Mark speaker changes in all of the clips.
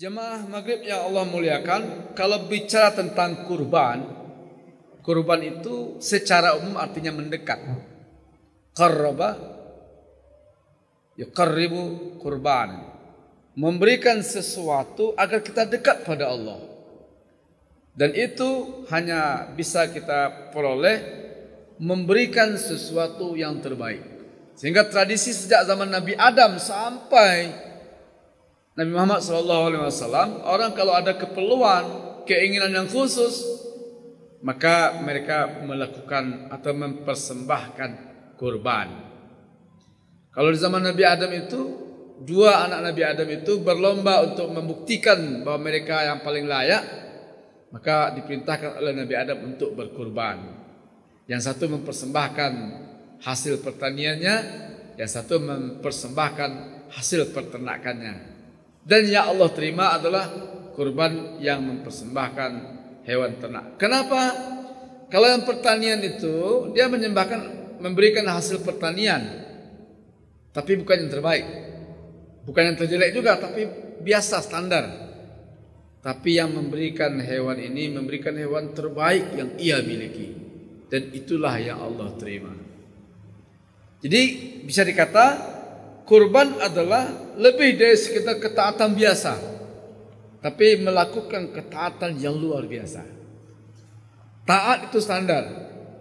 Speaker 1: Jemaah maghrib yang Allah muliakan, kalau bicara tentang kurban itu secara umum artinya mendekat. Qarraba yuqarribu kurban, memberikan sesuatu agar kita dekat pada Allah. Dan itu hanya bisa kita peroleh memberikan sesuatu yang terbaik. Sehingga tradisi sejak zaman Nabi Adam sampai Nabi Muhammad SAW, orang kalau ada keperluan, keinginan yang khusus, maka mereka melakukan atau mempersembahkan kurban. Kalau di zaman Nabi Adam itu, dua anak Nabi Adam itu berlomba untuk membuktikan bahwa mereka yang paling layak, maka diperintahkan oleh Nabi Adam untuk berkurban. Yang satu mempersembahkan hasil pertaniannya, yang satu mempersembahkan hasil peternakannya. Dan yang Allah terima adalah kurban yang mempersembahkan hewan ternak. Kenapa? Kalau yang pertanian itu dia memberikan hasil pertanian, tapi bukan yang terbaik, bukan yang terjelek juga, tapi biasa standar. Tapi yang memberikan hewan ini memberikan hewan terbaik yang ia miliki, dan itulah yang Allah terima. Jadi bisa dikata kurban adalah lebih dari sekedar ketaatan biasa, tapi melakukan ketaatan yang luar biasa. Taat itu standar.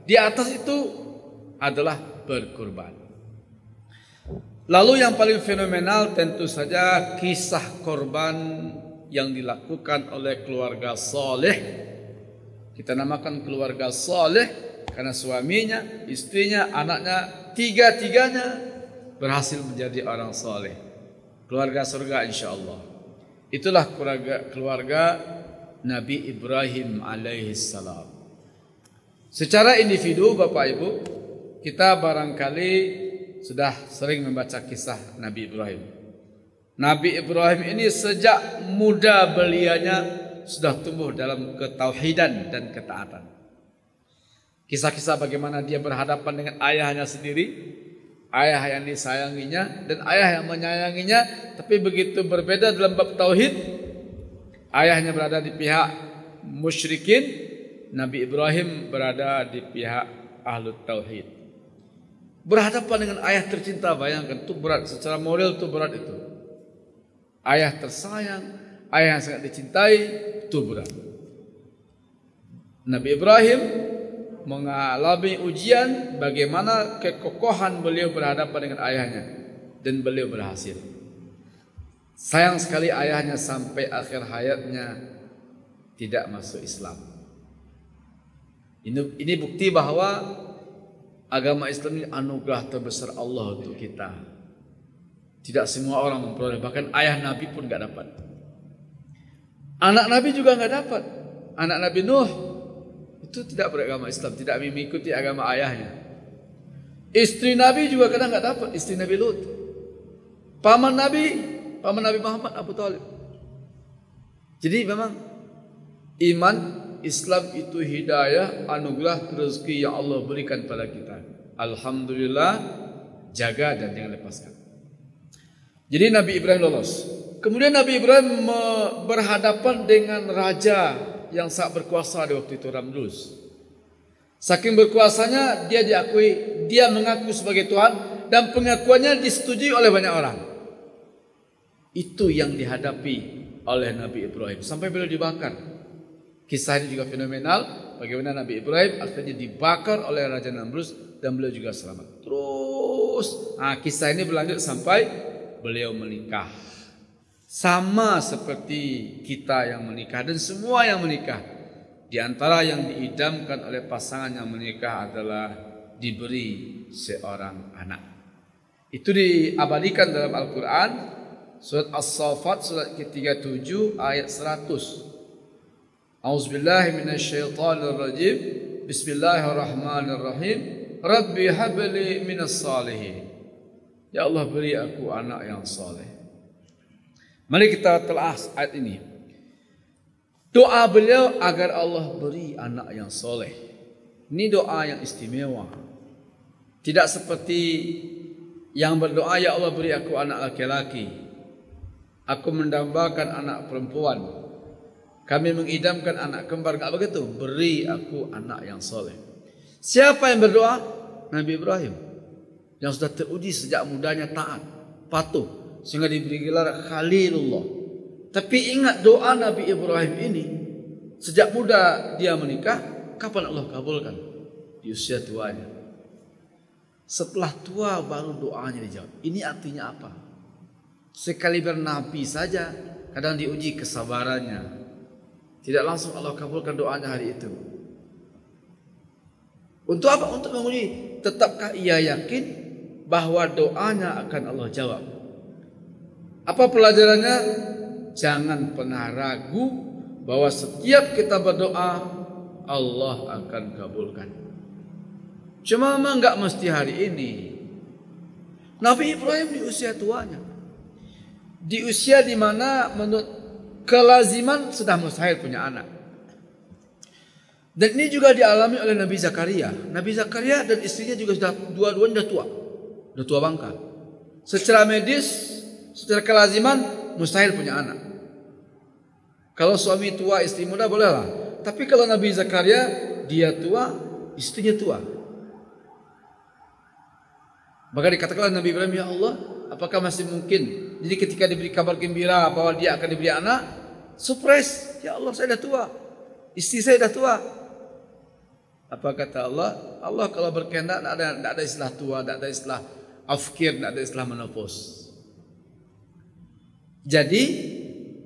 Speaker 1: Di atas itu adalah berkurban. Lalu yang paling fenomenal tentu saja kisah korban yang dilakukan oleh keluarga saleh. Kita namakan keluarga saleh karena suaminya, istrinya, anaknya, tiga-tiganya berhasil menjadi orang saleh. Keluarga surga insyaallah. Itulah keluarga Nabi Ibrahim alaihissalam. Secara individu Bapak Ibu, kita barangkali sudah sering membaca kisah Nabi Ibrahim. Nabi Ibrahim ini sejak muda belianya sudah tumbuh dalam ketauhidan dan ketaatan. Kisah-kisah bagaimana dia berhadapan dengan ayahnya sendiri, ayah yang disayanginya dan ayah yang menyayanginya, tapi begitu berbeda dalam bab tauhid. Ayahnya berada di pihak musyrikin, Nabi Ibrahim berada di pihak ahlu tauhid. Berhadapan dengan ayah tercinta, bayangkan itu berat, secara moral itu berat itu. Ayah tersayang, ayah yang sangat dicintai, itu berat. Nabi Ibrahim mengalami ujian bagaimana kekokohan beliau berhadapan dengan ayahnya, dan beliau berhasil. Sayang sekali ayahnya sampai akhir hayatnya tidak masuk Islam. Ini bukti bahwa agama Islam ini anugerah terbesar Allah untuk kita. Tidak semua orang memperoleh, bahkan ayah Nabi pun tidak dapat. Anak Nabi juga tidak dapat. Anak Nabi Nuh itu tidak beragama Islam, tidak mengikuti agama ayahnya. Istri Nabi juga kadang tidak dapat, istri Nabi Lut. Paman Nabi Muhammad Abu Talib. Jadi memang iman Islam itu hidayah, anugerah, rezeki yang Allah berikan pada kita. Alhamdulillah, jaga dan jangan lepaskan. Jadi Nabi Ibrahim lolos. Kemudian Nabi Ibrahim berhadapan dengan raja yang sangat berkuasa di waktu itu, Ramdus. Saking berkuasanya dia mengaku sebagai Tuhan, dan pengakuannya disetujui oleh banyak orang. Itu yang dihadapi oleh Nabi Ibrahim sampai beliau dibakar. Kisah ini juga fenomenal, bagaimana Nabi Ibrahim akhirnya dibakar oleh Raja Namrus dan beliau juga selamat. Terus kisah ini berlanjut sampai beliau menikah. Sama seperti kita yang menikah dan semua yang menikah. Di antara yang diidamkan oleh pasangan yang menikah adalah diberi seorang anak. Itu diabadikan dalam Al-Quran, surat As-Saffat, surat ke-37 ayat 100. A'udzubillahi minasyaitonirrajim. Bismillahirrahmanirrahim. Rabbi habli minas salihin. Ya Allah, beri aku anak yang saleh. Mari kita telah ayat ini. Doa beliau agar Allah beri anak yang soleh. Ini doa yang istimewa. Tidak seperti yang berdoa, ya Allah beri aku anak laki-laki. Aku mendambakan anak perempuan. Kami mengidamkan anak kembar. Enggak begitu. Beri aku anak yang soleh. Siapa yang berdoa? Nabi Ibrahim. Yang sudah teruji sejak mudanya taat, patuh, sehingga diberi gelar Khalilullah. Tapi ingat doa Nabi Ibrahim ini, sejak muda dia menikah, kapan Allah kabulkan? Di usia tuanya. Setelah tua baru doanya dijawab. Ini artinya apa? Sekaliber Nabi saja kadang diuji kesabarannya. Tidak langsung Allah kabulkan doanya hari itu. Untuk apa? Untuk menguji, tetapkah ia yakin bahwa doanya akan Allah jawab? Apa pelajarannya? Jangan pernah ragu bahwa setiap kita berdoa Allah akan kabulkan. Cuma memang enggak mesti hari ini. Nabi Ibrahim di usia tuanya, di usia di mana menurut kelaziman sudah mustahil punya anak. Dan ini juga dialami oleh Nabi Zakaria. Nabi Zakaria dan istrinya juga sudah dua-duanya sudah tua bangka. Secara medis, secara kelaziman mustahil punya anak. Kalau suami tua, istri muda bolehlah. Tapi kalau Nabi Zakaria, dia tua, istrinya tua. Maka dikatakan Nabi Ibrahim, ya Allah, apakah masih mungkin? Jadi ketika diberi kabar gembira bahwa dia akan diberi anak, surprise, ya Allah saya dah tua, istri saya dah tua. Apa kata Allah? Allah kalau berkehendak tidak ada istilah tua, tidak ada istilah afkir, tidak ada istilah menopause. Jadi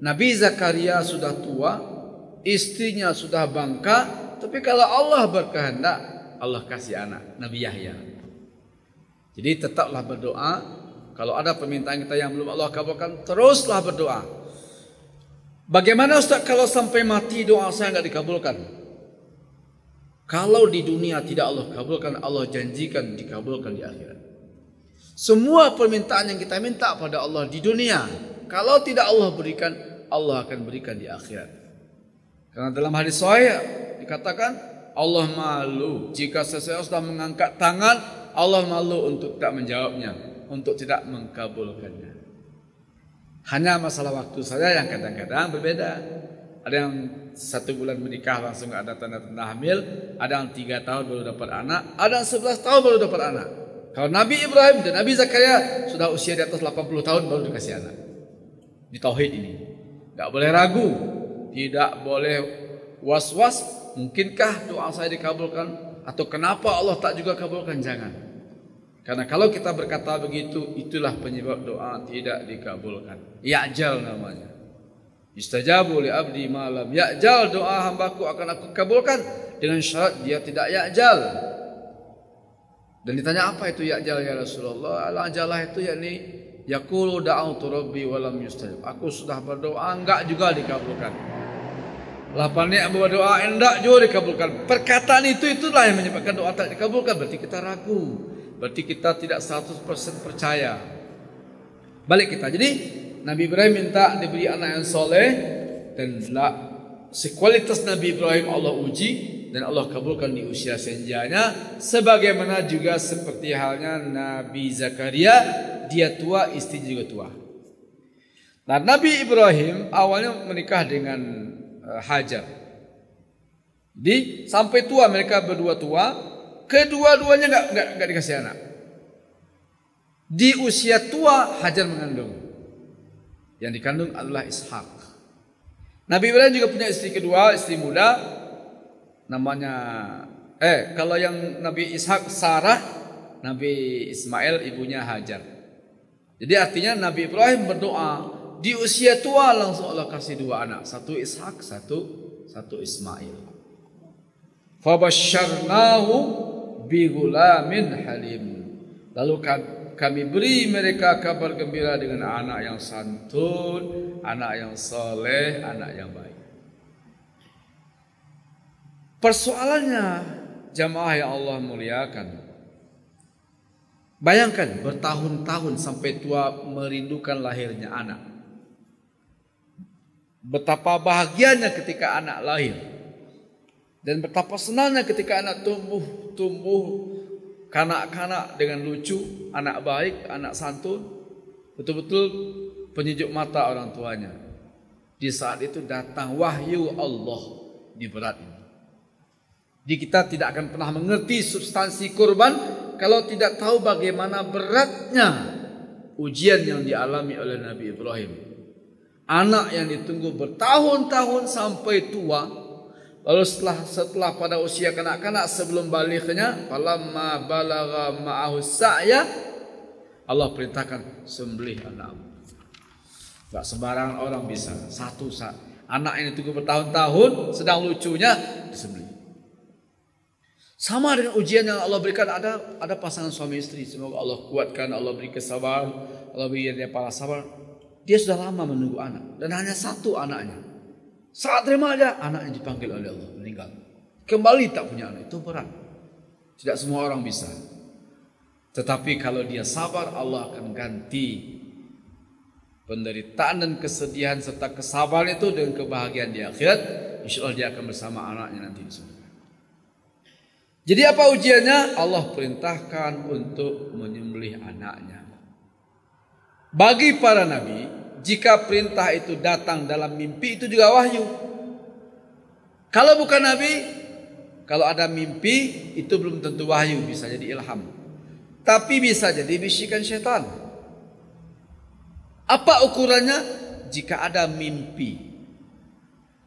Speaker 1: Nabi Zakaria sudah tua, istrinya sudah bangka, tapi kalau Allah berkehendak, Allah kasih anak, Nabi Yahya. Jadi tetaplah berdoa. Kalau ada permintaan kita yang belum Allah kabulkan, teruslah berdoa. Bagaimana Ustaz kalau sampai mati doa saya enggak dikabulkan? Kalau di dunia tidak Allah kabulkan, Allah janjikan dikabulkan di akhirat. Semua permintaan yang kita minta pada Allah di dunia, kalau tidak Allah berikan, Allah akan berikan di akhirat. Karena dalam hadis sahih dikatakan, Allah malu jika seseorang sudah mengangkat tangan, Allah malu untuk tak menjawabnya, untuk tidak mengkabulkannya. Hanya masalah waktu saja yang kadang-kadang berbeda. Ada yang 1 bulan menikah langsung ada tanda-tanda hamil, ada yang 3 tahun baru dapat anak, ada yang 11 tahun baru dapat anak. Kalau Nabi Ibrahim dan Nabi Zakaria sudah usia di atas 80 tahun baru dikasih anak. Di tauhid ini tidak boleh ragu, tidak boleh was-was, mungkinkah doa saya dikabulkan atau kenapa Allah tak juga kabulkan? Jangan. Karena kalau kita berkata begitu, itulah penyebab doa tidak dikabulkan. Ya'jal namanya. Istajabu li abdi malam ya'jal, doa hambaku akan aku kabulkan dengan syarat dia tidak ya'jal. Dan ditanya apa itu ya'jal ya Rasulullah? Al-ajalah itu yakni yaqulu da'autu rabbi wa lam yustajab. Aku sudah berdoa enggak juga dikabulkan. Lapannya berdoa enggak juga dikabulkan. Perkataan itulah yang menyebabkan doa tak dikabulkan. Berarti kita ragu. Berarti kita tidak 100% percaya. Balik kita. Jadi Nabi Ibrahim minta diberi anak yang soleh, dan sekualitas Nabi Ibrahim Allah uji dan Allah kabulkan di usia senjanya. Sebagaimana juga seperti halnya Nabi Zakaria, dia tua, istri juga tua. Nah, Nabi Ibrahim awalnya menikah dengan Hajar. Sampai tua mereka berdua tua, kedua-duanya enggak dikasih anak. Di usia tua Hajar mengandung. Yang dikandung adalah Ishak. Nabi Ibrahim juga punya istri kedua, istri muda, namanya kalau yang Nabi Ishak Sarah, Nabi Ismail ibunya Hajar. Jadi artinya Nabi Ibrahim berdoa di usia tua langsung Allah kasih 2 anak, satu Ishak, satu Ismail. Fabasyarnahu bighulamin halim. Lalu kami beri mereka kabar gembira dengan anak yang santun, anak yang soleh, anak yang baik. Persoalannya jamaah yang Allah muliakan, bayangkan bertahun-tahun sampai tua merindukan lahirnya anak. Betapa bahagianya ketika anak lahir, dan betapa senangnya ketika anak tumbuh kanak-kanak dengan lucu, anak baik, anak santun, betul-betul penyejuk mata orang tuanya. Di saat itu datang wahyu Allah di berat ini. Jadi kita tidak akan pernah mengerti substansi kurban kalau tidak tahu bagaimana beratnya ujian yang dialami oleh Nabi Ibrahim. Anak yang ditunggu bertahun-tahun sampai tua. Lalu setelah pada usia kanak-kanak sebelum balighnya, falamma balagha ma'ahu sa'ya, Allah perintahkan sembelih anakmu. Tak sembarangan orang bisa satu saat anak yang ditunggu bertahun-tahun sedang lucunya disembelih. Sama dengan ujian yang Allah berikan, ada pasangan suami istri, semoga Allah kuatkan, Allah beri kesabaran, Allah beri dia para sabar. Dia sudah lama menunggu anak dan hanya satu anaknya. Saat terima aja anaknya dipanggil oleh Allah meninggal. Kembali tak punya anak, itu berat. Tidak semua orang bisa. Tetapi kalau dia sabar, Allah akan ganti penderitaan dan kesedihan serta kesabaran itu dengan kebahagiaan di akhirat. Insya Allah dia akan bersama anaknya nanti di surga. Jadi apa ujiannya? Allah perintahkan untuk menyembelih anaknya. Bagi para nabi, jika perintah itu datang dalam mimpi, itu juga wahyu. Kalau bukan nabi, kalau ada mimpi, itu belum tentu wahyu, bisa jadi ilham. Tapi bisa jadi bisikan syaitan. Apa ukurannya? Jika ada mimpi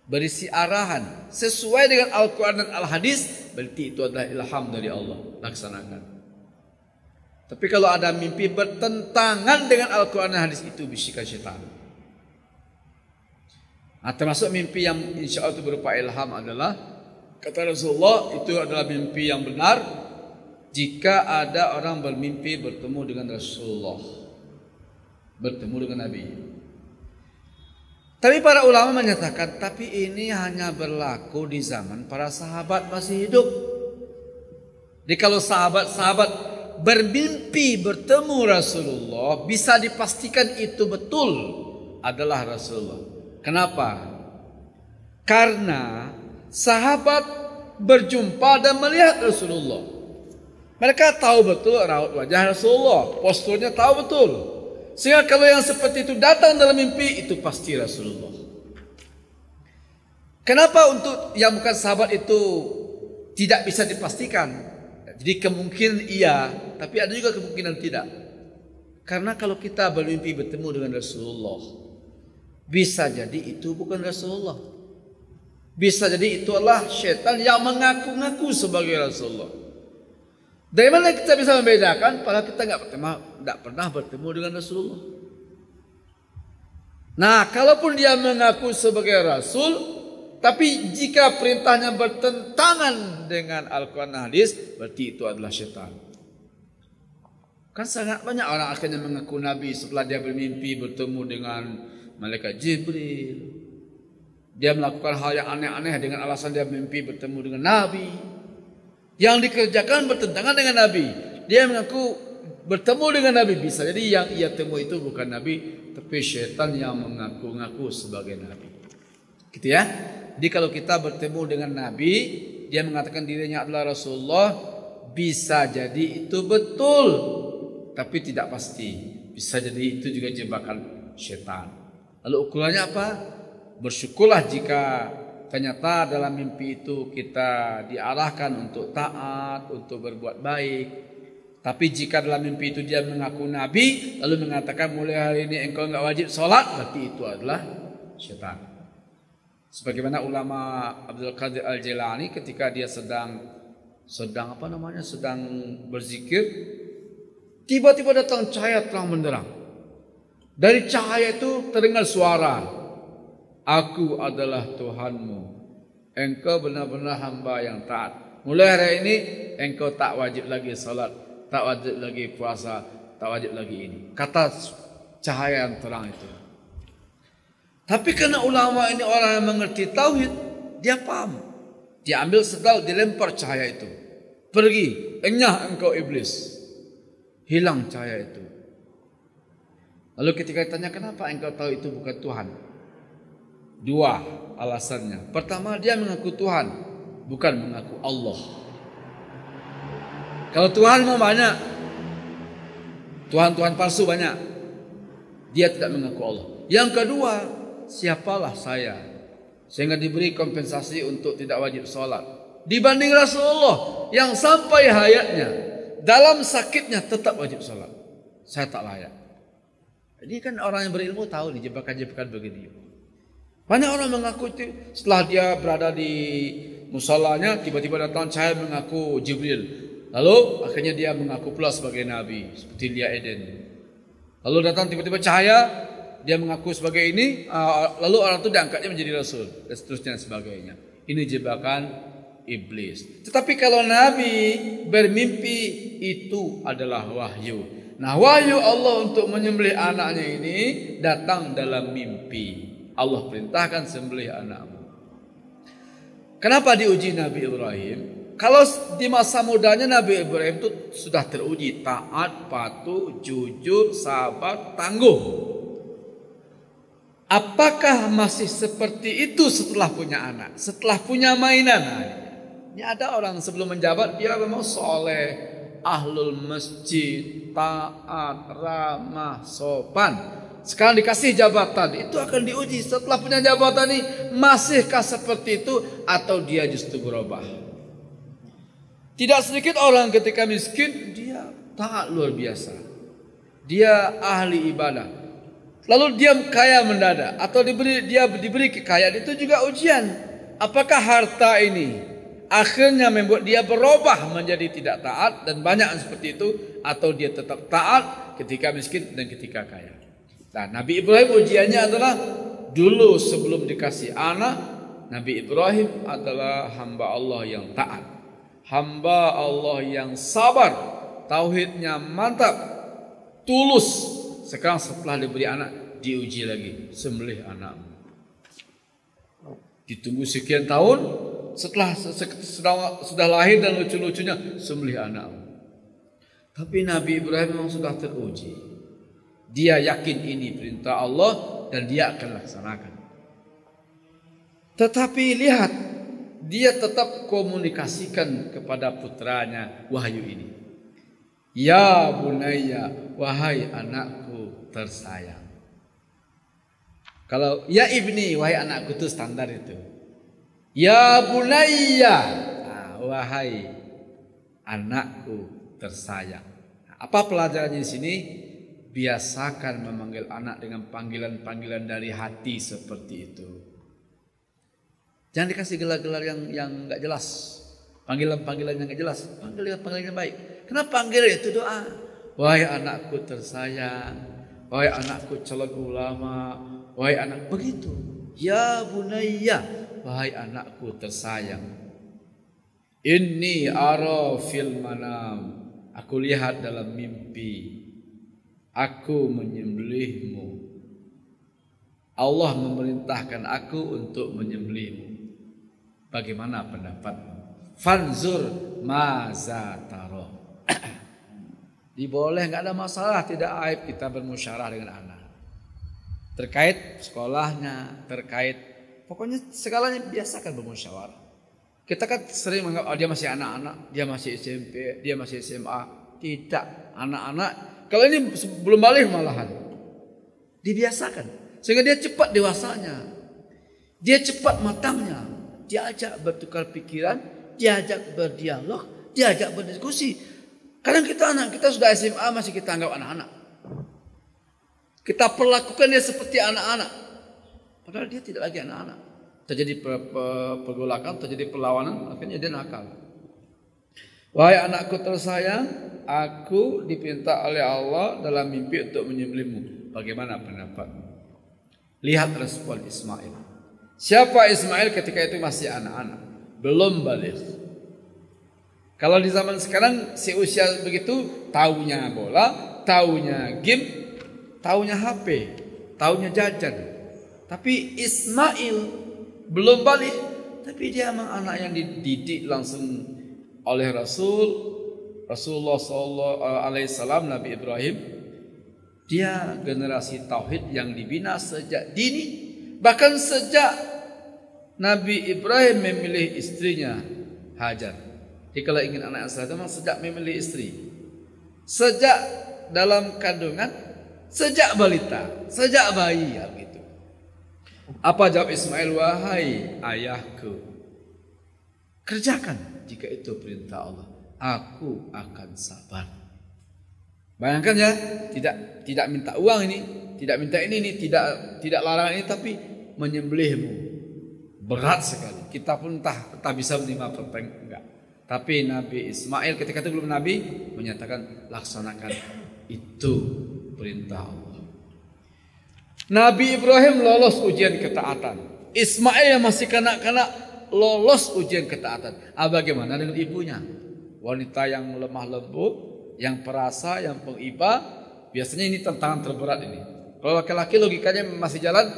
Speaker 1: berisi arahan sesuai dengan Al-Quran dan Al-Hadis, berarti itu adalah ilham dari Allah, laksanakan. Tapi kalau ada mimpi bertentangan dengan Al-Quran dan Hadis, itu bisikan syaitan. Nah, termasuk mimpi yang insya Allah itu berupa ilham adalah, kata Rasulullah, itu adalah mimpi yang benar jika ada orang bermimpi bertemu dengan Rasulullah, bertemu dengan Nabi. Tapi para ulama menyatakan, tapi ini hanya berlaku di zaman para sahabat masih hidup. Jadi kalau sahabat-sahabat bermimpi bertemu Rasulullah, bisa dipastikan itu betul adalah Rasulullah. Kenapa? Karena sahabat berjumpa dan melihat Rasulullah. Mereka tahu betul raut wajah Rasulullah, posturnya tahu betul. Sehingga kalau yang seperti itu datang dalam mimpi, itu pasti Rasulullah. Kenapa untuk yang bukan sahabat itu tidak bisa dipastikan? Jadi kemungkinan iya, tapi ada juga kemungkinan tidak. Karena kalau kita bermimpi bertemu dengan Rasulullah, bisa jadi itu bukan Rasulullah. Bisa jadi itu adalah syaitan yang mengaku-ngaku sebagai Rasulullah. Dari mana kita bisa membedakan? Padahal kita tidak pernah bertemu dengan Rasulullah. Nah, kalaupun dia mengaku sebagai Rasul, tapi jika perintahnya bertentangan dengan Al-Quran dan Hadis, berarti itu adalah syaitan. Kan sangat banyak orang akhirnya mengaku Nabi setelah dia bermimpi bertemu dengan Malaikat Jibril. Dia melakukan hal yang aneh-aneh dengan alasan dia mimpi bertemu dengan Nabi. Yang dikerjakan bertentangan dengan Nabi. Dia mengaku bertemu dengan Nabi. Bisa jadi yang ia temui itu bukan Nabi, tapi syaitan yang mengaku-ngaku sebagai Nabi. Gitu ya. Jadi kalau kita bertemu dengan Nabi, dia mengatakan dirinya adalah Rasulullah, bisa jadi itu betul, tapi tidak pasti. Bisa jadi itu juga jebakan syaitan. Lalu ukurannya apa? Bersyukurlah jika ternyata dalam mimpi itu kita diarahkan untuk taat, untuk berbuat baik. Tapi jika dalam mimpi itu dia mengaku Nabi, lalu mengatakan mulai hari ini engkau enggak wajib sholat, berarti itu adalah syaitan. Sebagaimana ulama Abdul Qadir Al-Jilani ketika dia sedang berzikir, tiba-tiba datang cahaya terang benderang. Dari cahaya itu terdengar suara, Aku adalah Tuhanmu. Engkau benar-benar hamba yang taat. Mulai hari ini engkau tak wajib lagi salat, tak wajib lagi puasa, tak wajib lagi ini. Kata cahaya yang terang itu. Tapi karena ulama ini orang yang mengerti tauhid, dia paham. Dia ambil sedal, dilempar cahaya itu. Pergi, enyah engkau iblis. Hilang cahaya itu. Lalu ketika ditanya kenapa engkau tahu itu bukan Tuhan? Dua alasannya. Pertama, dia mengaku Tuhan, bukan mengaku Allah. Kalau Tuhan mau banyak, Tuhan-Tuhan palsu banyak. Dia tidak mengaku Allah. Yang kedua, siapalah saya sehingga diberi kompensasi untuk tidak wajib sholat dibanding Rasulullah yang sampai hayatnya dalam sakitnya tetap wajib sholat. Saya tak layak. Ini kan orang yang berilmu tahu nih jebakan-jebakan begini. Banyak orang mengaku itu setelah dia berada di musolanya tiba-tiba datang cahaya mengaku Jibril. Lalu akhirnya dia mengaku pula sebagai nabi seperti Lia Eden. Lalu datang tiba-tiba cahaya dia mengaku sebagai ini, lalu orang itu diangkatnya menjadi rasul dan seterusnya dan sebagainya. Ini jebakan iblis. Tetapi kalau Nabi bermimpi itu adalah wahyu. Nah, wahyu Allah untuk menyembelih anaknya ini datang dalam mimpi. Allah perintahkan sembelih anakmu. Kenapa diuji Nabi Ibrahim? Kalau di masa mudanya Nabi Ibrahim itu sudah teruji taat, patuh, jujur, sabar, tangguh. Apakah masih seperti itu setelah punya anak, setelah punya mainan? Ini ada orang sebelum menjabat dia memang soleh, ahlul masjid, taat, ramah, sopan. Sekarang dikasih jabatan, itu akan diuji setelah punya jabatan ini masihkah seperti itu atau dia justru berubah? Tidak sedikit orang ketika miskin dia taat luar biasa, dia ahli ibadah. Lalu dia kaya mendadak atau diberi kekayaan, itu juga ujian. Apakah harta ini akhirnya membuat dia berubah menjadi tidak taat dan banyak seperti itu, atau dia tetap taat ketika miskin dan ketika kaya? Nah, Nabi Ibrahim ujiannya adalah dulu sebelum dikasih anak, Nabi Ibrahim adalah hamba Allah yang taat, hamba Allah yang sabar, tauhidnya mantap, tulus. Sekarang setelah diberi anak diuji lagi, sembelih anakmu. Ditunggu sekian tahun, setelah sudah lahir dan lucu-lucunya, sembelih anakmu. Tapi Nabi Ibrahim memang sudah teruji. Dia yakin ini perintah Allah dan dia akan laksanakan. Tetapi lihat, dia tetap komunikasikan kepada putranya wahyu ini. Ya bunayya, wahai anakku tersayang. Kalau ya ibni, wahai anakku, itu standar itu. Ya bunayya, wahai anakku tersayang. Apa pelajarannya di sini? Biasakan memanggil anak dengan panggilan-panggilan dari hati seperti itu. Jangan dikasih gelar-gelar yang nggak jelas, panggilan-panggilan yang nggak jelas. Panggilan yang baik. Kenapa panggil itu doa? Wahai anakku tersayang, wahai anakku calon ulama, wahai anak begitu. Ya bunayya, wahai anakku tersayang. Inni ara fil manam, aku lihat dalam mimpi, aku menyembelihmu. Allah memerintahkan aku untuk menyembelihmu. Bagaimana pendapatmu? Fanzur maza taro. Diboleh, nggak ada masalah, tidak aib kita bermusyawarah dengan anak. Terkait sekolahnya, terkait pokoknya segalanya biasakan bermusyawarah. Kita kan sering menganggap dia masih anak-anak, dia masih SMP, dia masih SMA. Tidak, anak-anak kalau ini belum balik malahan dibiasakan sehingga dia cepat dewasanya, dia cepat matangnya, diajak bertukar pikiran, diajak berdialog, diajak berdiskusi. Kadang anak kita sudah SMA masih kita anggap anak-anak, kita perlakukan dia seperti anak-anak, padahal dia tidak lagi anak-anak. Terjadi pergolakan, terjadi perlawanan, akhirnya dia nakal. Wahai anakku tersayang, aku diperintah oleh Allah dalam mimpi untuk menyembelihmu. Bagaimana pendapatmu? Lihat respon Ismail. Siapa Ismail ketika itu masih anak-anak, belum balik. Kalau di zaman sekarang seusia begitu, taunya bola, taunya game, taunya HP, taunya jajan. Tapi Ismail belum balik, tapi dia memang anak yang dididik langsung oleh Rasulullah SAW, Nabi Ibrahim. Dia generasi tauhid yang dibina sejak dini, bahkan sejak Nabi Ibrahim memilih istrinya Hajar. Jadi kalau ingin anak yang saleh memang sejak memilih istri, sejak dalam kandungan Sejak balita, sejak bayi ya gitu. Apa jawab Ismail? Wahai ayahku, kerjakan jika itu perintah Allah. Aku akan sabar. Bayangkan ya, tidak minta uang ini, tidak minta ini tidak larang ini, tapi menyembelihmu berat sekali. Kita pun entah bisa menerima apa enggak. Tapi Nabi Ismail ketika itu belum Nabi menyatakan laksanakan itu perintah Allah. Nabi Ibrahim lolos ujian ketaatan. Ismail yang masih kanak-kanak lolos ujian ketaatan. Bagaimana dengan ibunya? Wanita yang lemah lembut, yang perasa, yang pengiba. Biasanya ini tantangan terberat ini. Kalau laki-laki logikanya masih jalan,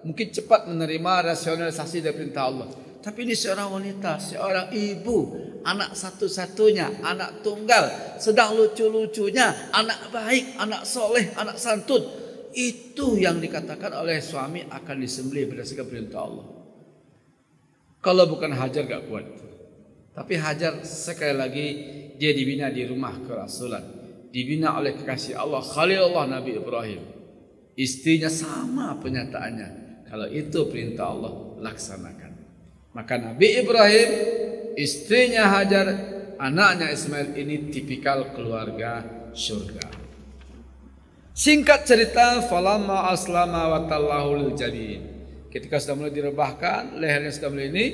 Speaker 1: mungkin cepat menerima rasionalisasi dari perintah Allah. Tapi ini seorang wanita, seorang ibu, anak satu-satunya, anak tunggal, sedang lucu-lucunya, anak baik, anak soleh, anak santun. Itu yang dikatakan oleh suami akan disembelih berdasarkan perintah Allah. Kalau bukan Hajar gak kuat. Tapi Hajar sekali lagi dia dibina di rumah kerasulan, dibina oleh kekasih Allah Khalilullah Nabi Ibrahim. Istrinya sama penyataannya. Kalau itu perintah Allah, laksanakan. Maka Nabi Ibrahim, istrinya Hajar, anaknya Ismail ini tipikal keluarga surga. Singkat cerita, falamma aslama wa tallahu lil jabin. Ketika sudah mulai direbahkan, lehernya sudah mulai ini.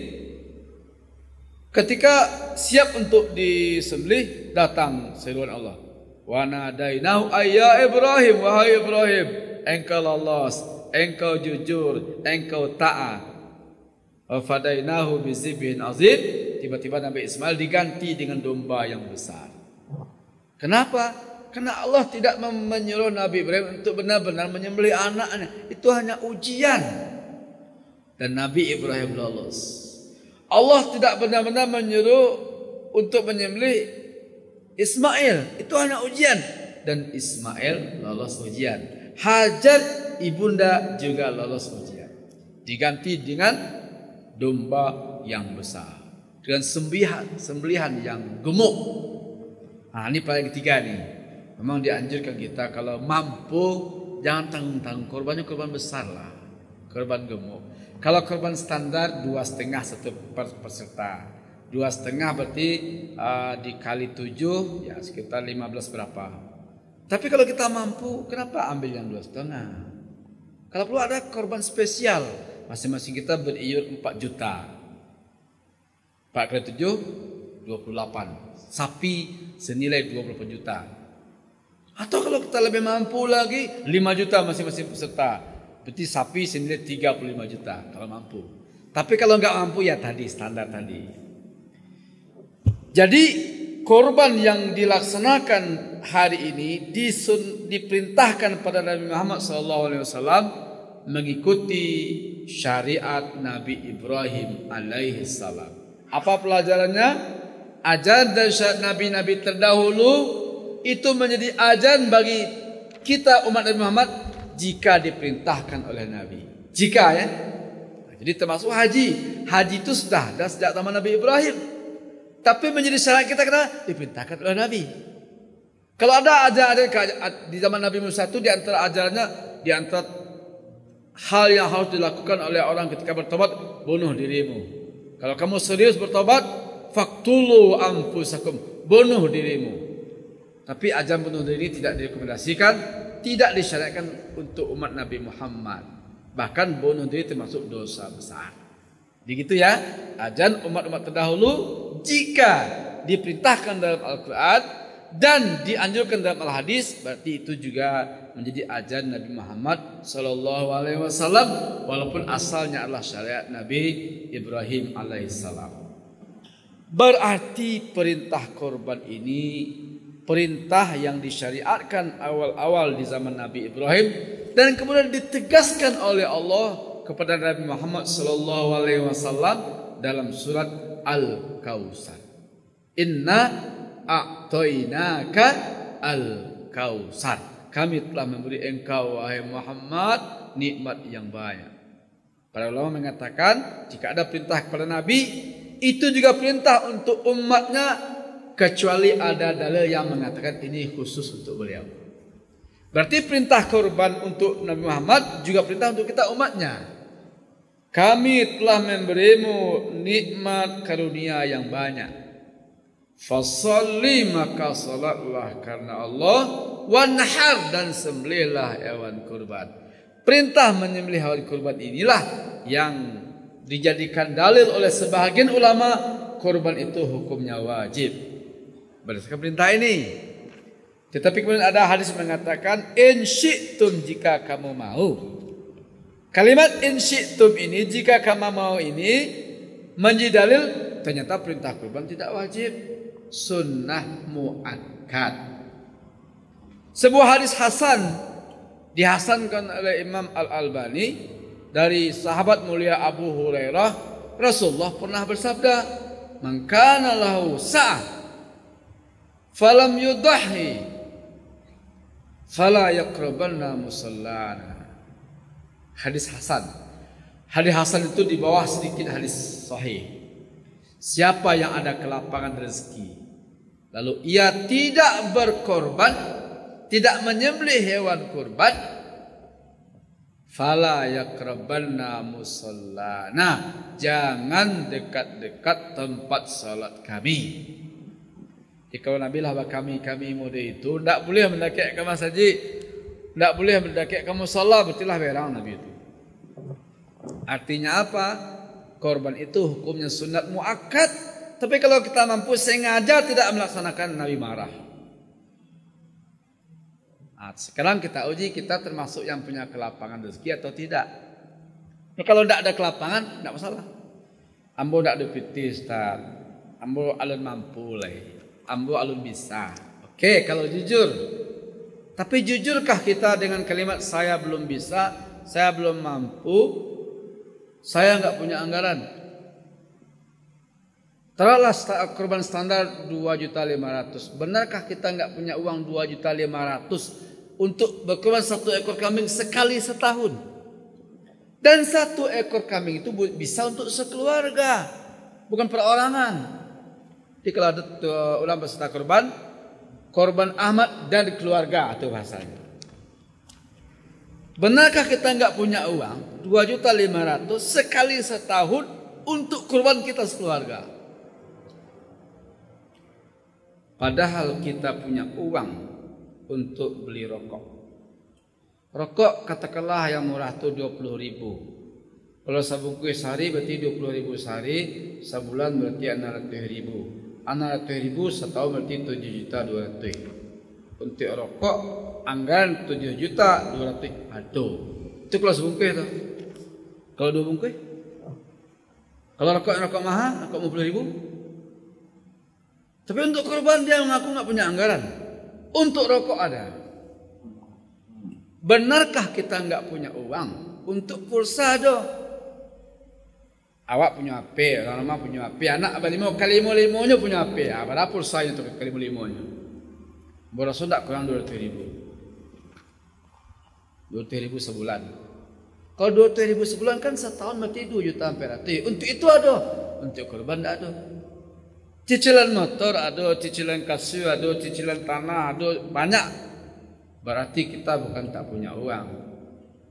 Speaker 1: Ketika siap untuk disembelih, datang seruan Allah. Wa nadainahu ayya Ibrahim, wahai Ibrahim, engkau lolos, engkau jujur, engkau taat. Wa fadainahu bizibhin azim. Tiba-tiba Nabi Ismail diganti dengan domba yang besar. Kenapa? Karena Allah tidak menyuruh Nabi Ibrahim untuk benar-benar menyembelih anaknya. Itu hanya ujian. Dan Nabi Ibrahim lolos. Allah tidak benar-benar menyuruh untuk menyembelih Ismail. Itu hanya ujian. Dan Ismail lolos ujian. Hajar ibunda juga lolos ujian. Diganti dengan domba yang besar. Dengan sembelihan yang gemuk. Nah, ini paling ketiga nih. Memang dianjurkan kita kalau mampu jangan tanggung-tanggung, korbannya korban besar lah, korban gemuk. Kalau korban standar 2,5 satu peserta, 2,5 berarti dikali 7 ya sekitar 15 berapa. Tapi kalau kita mampu, kenapa ambil yang 2,5? Kalau perlu ada korban spesial, masing-masing kita beriur 4 juta. 4 kali 7 28. Sapi senilai 24 juta. Atau kalau kita lebih mampu lagi 5 juta masing-masing peserta. Berarti sapi senilai 35 juta kalau mampu. Tapi kalau enggak mampu ya tadi standar tadi. Jadi korban yang dilaksanakan hari ini diperintahkan pada Nabi Muhammad SAW mengikuti syariat Nabi Ibrahim alaihi salam. Apa pelajarannya? Ajaran dan syariat Nabi-Nabi terdahulu itu menjadi ajaran bagi kita umat Nabi Muhammad jika diperintahkan oleh Nabi. Jika ya. Jadi termasuk haji. Haji itu sudah ada sejak zaman Nabi Ibrahim. Tapi menjadi syarat kita karena diperintahkan oleh Nabi. Kalau ada ajaran di zaman Nabi Musa itu di antara ajarannya, di antara hal yang harus dilakukan oleh orang ketika bertobat, bunuh dirimu. Kalau kamu serius bertobat, faqtulu anfusakum, bunuh dirimu. Tapi ajaran bunuh diri tidak direkomendasikan, tidak disyariatkan untuk umat Nabi Muhammad. Bahkan bunuh diri termasuk dosa besar. Begitu ya, ajaran umat-umat terdahulu jika diperintahkan dalam Al-Quran dan dianjurkan dalam Al-Hadis, berarti itu juga menjadi ajaran Nabi Muhammad SAW, walaupun asalnya adalah syariat Nabi Ibrahim alaihissalam. Berarti perintah korban ini perintah yang disyariatkan awal-awal di zaman Nabi Ibrahim dan kemudian ditegaskan oleh Allah kepada Nabi Muhammad SAW dalam surat Al-Kautsar. Inna a'tainaka al-Kautsar. Kami telah memberi engkau wahai Muhammad nikmat yang banyak. Para ulama mengatakan jika ada perintah kepada Nabi, itu juga perintah untuk umatnya, kecuali ada dalil yang mengatakan ini khusus untuk beliau. Berarti perintah korban untuk Nabi Muhammad juga perintah untuk kita umatnya. Kami telah memberimu nikmat karunia yang banyak. Fasalli, maka salatlah karena Allah, wanhar, dan sembelihlah hewan kurban. Perintah menyembelih hewan kurban inilah yang dijadikan dalil oleh sebahagian ulama, kurban itu hukumnya wajib berdasarkan perintah ini. Tetapi kemudian ada hadis mengatakan in syi'tum, jika kamu mau. Kalimat in syi'tum ini, jika kamu mau, ini menjadi dalil ternyata perintah kurban tidak wajib, sunnah muakkad. Sebuah hadis hasan dihasankan oleh Imam Al-Albani dari sahabat mulia Abu Hurairah, Rasulullah pernah bersabda, "Man kana lahu sa'ah falam yudahi fala yaqrabanna musallana." Hadis hasan. Hadis hasan itu di bawah sedikit hadis sahih. Siapa yang ada kelapangan rezeki, lalu ia tidak berkorban, tidak menyembelih hewan kurban, fala yaqrabanna musallana, jangan dekat-dekat tempat salat kami. Jika Nabi lah kami muda itu tidak boleh mendaki ke masjid, tidak boleh mendaki ke musalla, bertilah berang Nabi itu. Artinya apa? Korban itu hukumnya sunat muakkad. Tapi kalau kita mampu sengaja tidak melaksanakan, Nabi marah. Nah, sekarang kita uji, kita termasuk yang punya kelapangan rezeki atau tidak. Nah, kalau tidak ada kelapangan, tidak masalah. Ambo tidak ada piti, Ustaz. Ambo alun mampu lah. Ambo alun bisa. Oke, kalau jujur. Tapi jujurkah kita dengan kalimat saya belum bisa, saya belum mampu, saya enggak punya anggaran? Taruhlah korban standar 2.500.000. Benarkah kita enggak punya uang 2.500.000 untuk berkorban satu ekor kambing sekali setahun? Dan satu ekor kambing itu bisa untuk sekeluarga, bukan perorangan. Jadi kalau ada ulang peserta korban Ahmad dan keluarga, itu bahasanya. Benarkah kita enggak punya uang 2.500.000 sekali setahun untuk kurban kita sekeluarga? Padahal kita punya uang untuk beli rokok. Rokok katakanlah yang murah itu 20.000. Kalau sebungkus sehari berarti 20.000 sehari, sebulan berarti 600.000. 600.000 setahun berarti 7.200.000. Untuk rokok anggaran 7.200.000. Aduh, itu kalau sebungkus itu. Kalau 2 bungkus? Kalau rokok mahal, rokok 50.000. Tapi untuk korban dia mengaku enggak punya anggaran. Untuk rokok ada. Benarkah kita enggak punya uang untuk pulsa doh? Awak punya HP, orang rumah punya HP, anak abang kali limonya punya HP. Berapa pulsanya untuk kali limonya? Borosnya tak kurang 200.000. 200.000 sebulan. Kalau 200.000 sebulan kan setahun berarti 2 juta berarti. Untuk itu ada, untuk korban tak ada. Cicilan motor ada, cicilan kayu ada, cicilan tanah ada, banyak. Berarti kita bukan tak punya uang.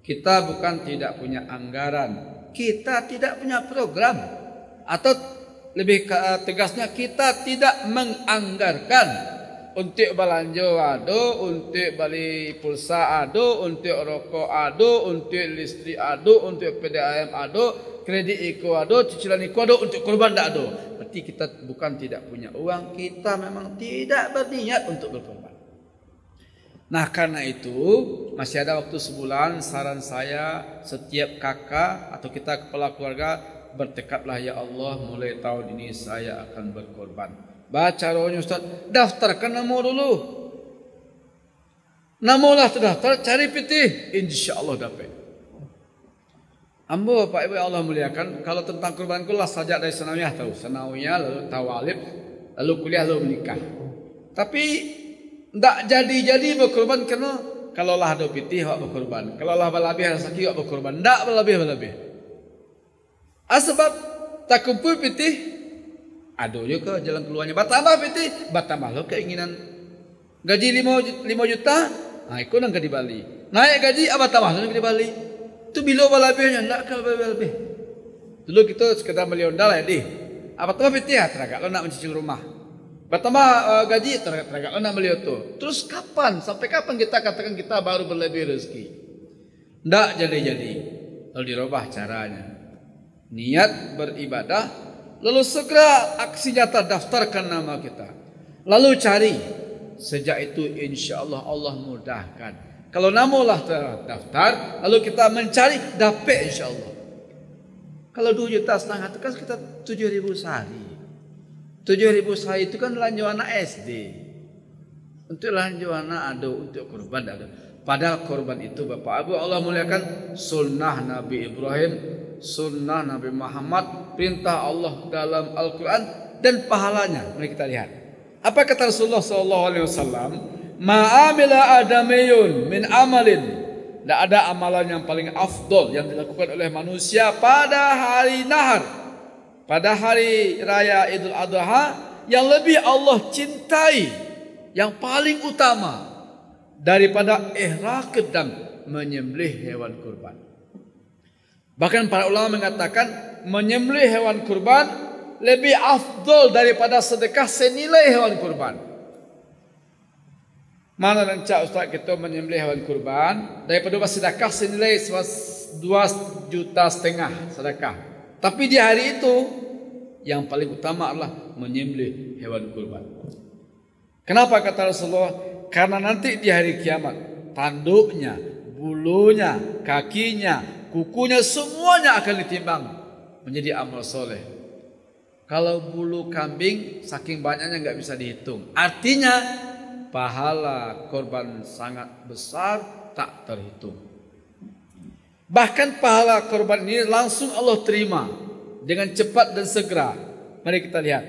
Speaker 1: Kita bukan tidak punya anggaran. Kita tidak punya program. Atau lebih tegasnya, kita tidak menganggarkan. Untuk belanja ada, untuk beli pulsa ada, untuk rokok ada, untuk listrik ada, untuk PDAM ada, kredit iko ada, cicilan iko ada, untuk korban tak ada. Berarti kita bukan tidak punya uang, kita memang tidak berniat untuk berkorban. Nah, karena itu masih ada waktu sebulan. Saran saya, setiap kakak atau kita kepala keluarga bertekadlah, ya Allah, mulai tahun ini saya akan berkorban. Baca rohnya Ustaz, daftarkan nama dulu. Namalah terdaftar, cari pitih, insya-Allah dapat. Ambo Bapak Ibu Allah muliakan, kalau tentang kurban kulah saja dari sanawiyah tahu, sanawiyah lalu tawalib, lalu kuliah lalu menikah. Tapi tak jadi berkorban karena kalau lah ada pitih awak berkorban, kalau lah berlebih rezeki awak berkorban, tak berlebih. Sebab tak kumpul pitih, aduh juga jalan keluarnya, bertambah pitih, bertambah lo keinginan gaji 5 juta, Ikut nang ke di Bali. Naik gaji apa tambah nang ke di Bali. Tu bilo balabehnya ndak ke lebih. Dulu kita sekedar beli ondal ya di. Apa tambah pitiah teragak lo nak mencicil rumah. Bertambah gaji teragak lo nak beli itu. Terus kapan? Sampai kapan kita katakan kita baru berlebih rezeki? Ndak jadi. Lalu dirubah caranya. Niat beribadah, lalu segera aksi nyata daftarkan nama kita. Lalu cari. Sejak itu insya Allah Allah mudahkan. Kalau namalah terdaftar, lalu kita mencari, dapat insya Allah. Kalau 2,5 juta itu kan kita 7.000 sehari. 7.000 sehari itu kan lanjut anak SD. Untuk lanjut anak ada, untuk korban ada. Padahal korban itu Bapak Ibu Allah muliakan sunnah Nabi Ibrahim, sunnah Nabi Muhammad, perintah Allah dalam Al-Quran dan pahalanya. Mari kita lihat. Apa kata Rasulullah SAW? Ma'amila adamiyun min amalin. Tidak ada amalan yang paling afdol yang dilakukan oleh manusia pada hari nahar, pada hari raya Idul Adha, yang lebih Allah cintai, yang paling utama daripada ihraq dam, menyembelih hewan kurban. Bahkan para ulama mengatakan menyembelih hewan kurban lebih afdol daripada sedekah senilai hewan kurban. Mana rancak Ustaz kita menyembelih hewan kurban daripada sedekah senilai 2,5 juta sedekah. Tapi di hari itu yang paling utama adalah menyembelih hewan kurban. Kenapa kata Rasulullah? Karena nanti di hari kiamat tanduknya, bulunya, kakinya, kukunya semuanya akan ditimbang menjadi amal soleh. Kalau bulu kambing saking banyaknya nggak bisa dihitung. Artinya pahala korban sangat besar tak terhitung. Bahkan pahala korban ini langsung Allah terima dengan cepat dan segera. Mari kita lihat.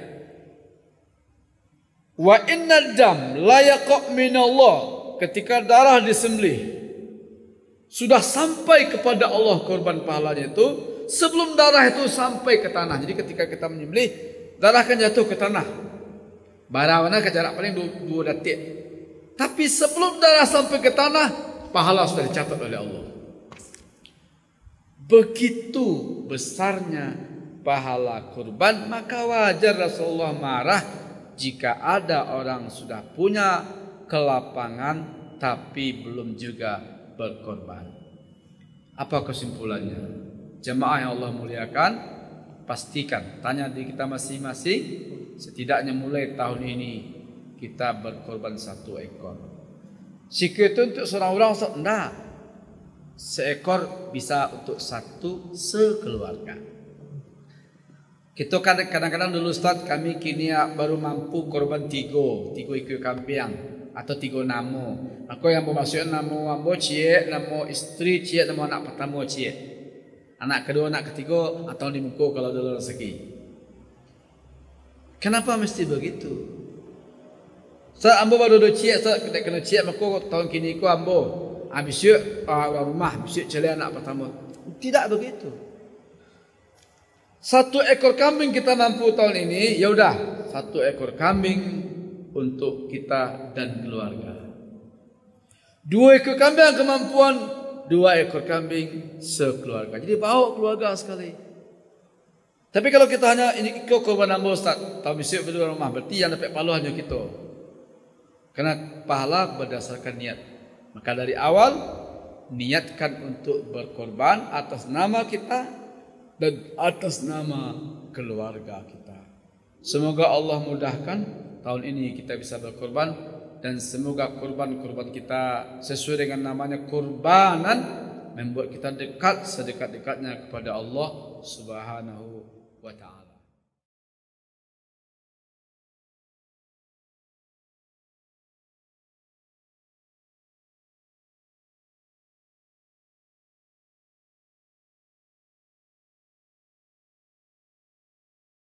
Speaker 1: Wa inna dam la yaqa' minallah, ketika darah disembelih sudah sampai kepada Allah korban pahalanya itu sebelum darah itu sampai ke tanah. Jadi ketika kita menyembelih, darah akan jatuh ke tanah. Barawana ke jarak paling 2 detik. Tapi sebelum darah sampai ke tanah, pahala sudah dicatat oleh Allah. Begitu besarnya pahala kurban, maka wajar Rasulullah marah jika ada orang sudah punya kelapangan tapi belum juga berkorban. Apa kesimpulannya? Jemaah yang Allah muliakan, pastikan tanya diri kita masing-masing, setidaknya mulai tahun ini kita berkorban 1 ekor. Jika itu untuk seorang orang, tidak. Seekor bisa untuk 1 sekeluarga. Kita kadang-kadang dulu Ustaz, kami kini baru mampu korban 3 ekor kambing atau 3 namo. Aku yang bermaksud namo ambo cie, namo istri cie, namo anak pertama cie. Anak kedua, anak ketiga atau di muka kalau ada rezeki. Kenapa mesti begitu? Saat ambo baru 2 cie, saat kena cie maka tahun kini ku ambo habis orang rumah, habis celah anak pertama. Tidak begitu. 1 ekor kambing kita mampu tahun ini, ya udah 1 ekor kambing untuk kita dan keluarga. 2 ekor kambing kemampuan 2 ekor kambing sekeluarga. Jadi bawa keluarga sekali. Tapi kalau kita hanya ini ikut korban ambo Ustaz, tahu besok berdua rumah, berarti yang dapat pahala hanya kita. Karena pahala berdasarkan niat. Maka dari awal niatkan untuk berkorban atas nama kita dan atas nama keluarga kita. Semoga Allah mudahkan tahun ini kita bisa berkorban, dan semoga korban-korban kita sesuai dengan namanya korbanan, membuat kita dekat sedekat-dekatnya kepada Allah Subhanahu wa ta'ala.